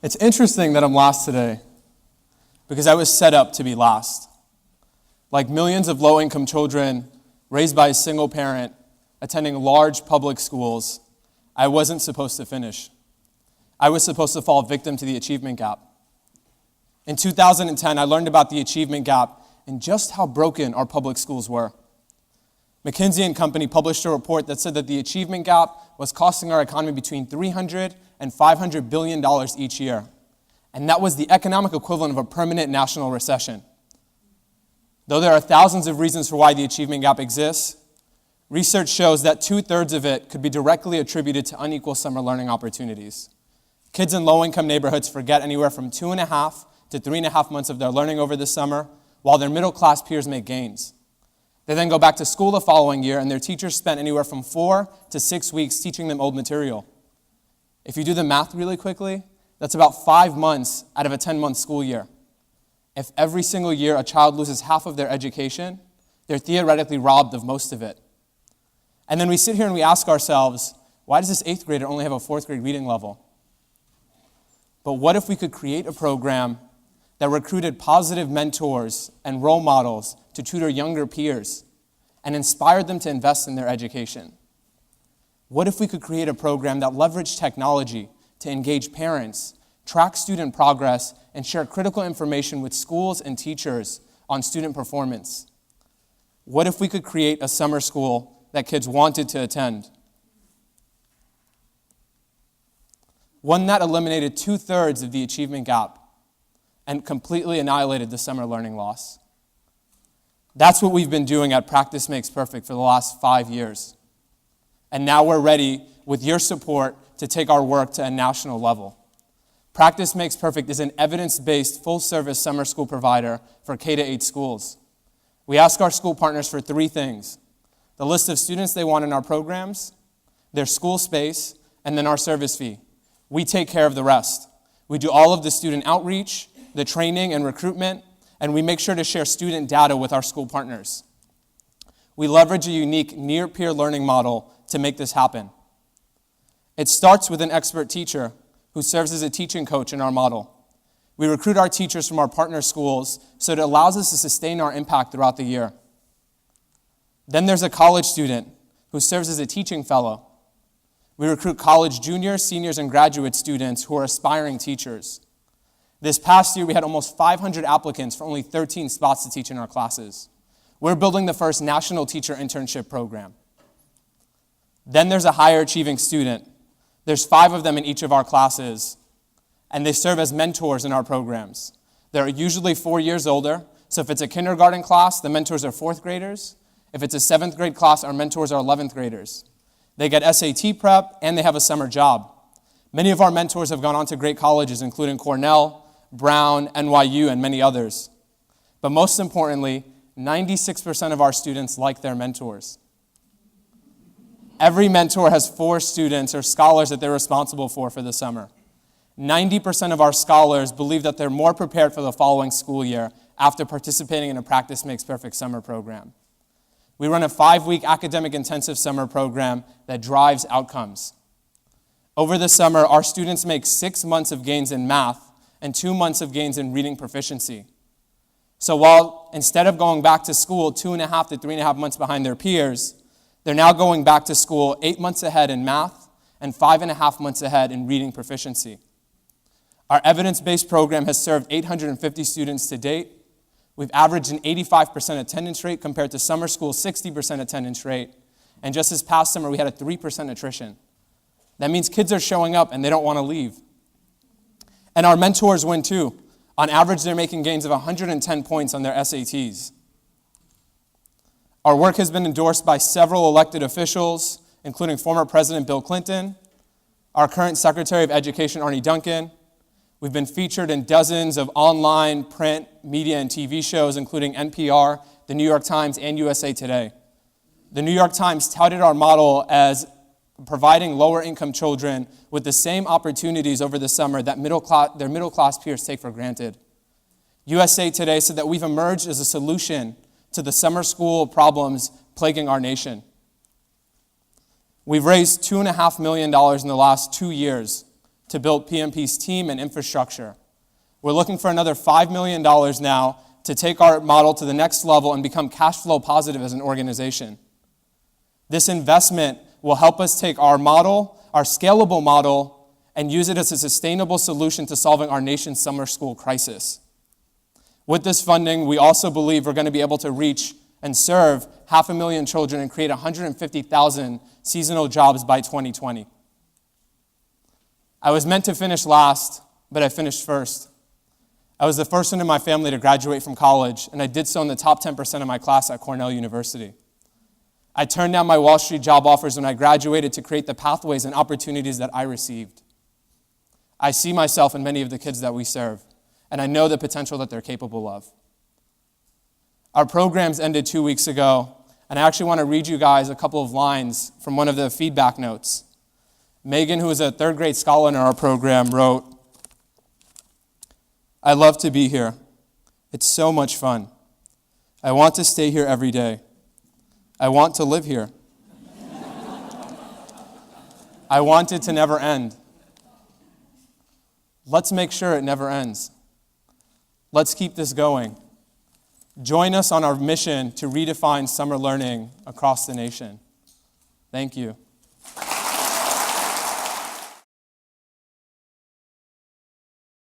It's interesting that I'm last today because I was set up to be last. Like millions of low-income children raised by a single parent attending large public schools, I wasn't supposed to finish. I was supposed to fall victim to the achievement gap. In 2010, I learned about the achievement gap and just how broken our public schools were. McKinsey & Company published a report that said that the achievement gap was costing our economy between $300 and $500 billion each year. And that was the economic equivalent of a permanent national recession. Though there are thousands of reasons for why the achievement gap exists, research shows that 2/3 of it could be directly attributed to unequal summer learning opportunities. Kids in low-income neighborhoods forget anywhere from 2.5 to 3.5 months of their learning over the summer, while their middle-class peers make gains. They then go back to school the following year, and their teachers spent anywhere from 4 to 6 weeks teaching them old material. If you do the math really quickly, that's about 5 months out of a 10-month school year. If every single year a child loses half of their education, they're theoretically robbed of most of it. And then we sit here and we ask ourselves, why does this 8th grader only have a 4th grade reading level? But what if we could create a program that recruited positive mentors and role models to tutor younger peers and inspired them to invest in their education? What if we could create a program that leveraged technology to engage parents, track student progress, and share critical information with schools and teachers on student performance? What if we could create a summer school that kids wanted to attend? One that eliminated 2/3 of the achievement gap and completely annihilated the summer learning loss. That's what we've been doing at Practice Makes Perfect for the last 5 years. And now we're ready, with your support, to take our work to a national level. Practice Makes Perfect is an evidence-based, full-service summer school provider for K-8 schools. We ask our school partners for 3 things: the list of students they want in our programs, their school space, and then our service fee. We take care of the rest. We do all of the student outreach, the training and recruitment, and we make sure to share student data with our school partners. We leverage a unique near-peer learning model to make this happen. It starts with an expert teacher who serves as a teaching coach in our model. We recruit our teachers from our partner schools so it allows us to sustain our impact throughout the year. Then there's a college student who serves as a teaching fellow. We recruit college juniors, seniors, and graduate students who are aspiring teachers. This past year, we had almost 500 applicants for only 13 spots to teach in our classes. We're building the first national teacher internship program. Then there's a higher achieving student. There's 5 of them in each of our classes, and they serve as mentors in our programs. They're usually 4 years older, so if it's a kindergarten class, the mentors are 4th graders. If it's a 7th grade class, our mentors are 11th graders. They get SAT prep, and they have a summer job. Many of our mentors have gone on to great colleges, including Cornell, Brown, NYU, and many others. But most importantly, 96% of our students like their mentors. Every mentor has 4 students or scholars that they're responsible for the summer. 90% of our scholars believe that they're more prepared for the following school year after participating in a Practice Makes Perfect summer program. We run a 5-week academic intensive summer program that drives outcomes. Over the summer, our students make 6 months of gains in math and 2 months of gains in reading proficiency. So while instead of going back to school 2.5 to 3.5 months behind their peers, they're now going back to school 8 months ahead in math and 5.5 months ahead in reading proficiency. Our evidence-based program has served 850 students to date. We've averaged an 85% attendance rate compared to summer school's 60% attendance rate. And just this past summer, we had a 3% attrition. That means kids are showing up and they don't want to leave. And our mentors win too. On average, they're making gains of 110 points on their SATs. Our work has been endorsed by several elected officials, including former President Bill Clinton, our current Secretary of Education, Arne Duncan. We've been featured in dozens of online, print, media, and TV shows, including NPR, the New York Times, and USA Today. The New York Times touted our model as providing lower-income children with the same opportunities over the summer that their middle-class peers take for granted. USA Today said that we've emerged as a solution to the summer school problems plaguing our nation. We've raised $2.5 million in the last 2 years to build PMP's team and infrastructure. We're looking for another $5 million now to take our model to the next level and become cash flow positive as an organization. This investment will help us take our model, our scalable model, and use it as a sustainable solution to solving our nation's summer school crisis. With this funding, we also believe we're going to be able to reach and serve 500,000 children and create 150,000 seasonal jobs by 2020. I was meant to finish last, but I finished first. I was the first one in my family to graduate from college, and I did so in the top 10% of my class at Cornell University. I turned down my Wall Street job offers when I graduated to create the pathways and opportunities that I received. I see myself in many of the kids that we serve, and I know the potential that they're capable of. Our programs ended 2 weeks ago, and I actually want to read you guys a couple of lines from one of the feedback notes. Megan, who is a third grade scholar in our program, wrote, "I love to be here. It's so much fun. I want to stay here every day. I want to live here. I want it to never end. Let's make sure it never ends. Let's keep this going. Join us on our mission to redefine summer learning across the nation." Thank you.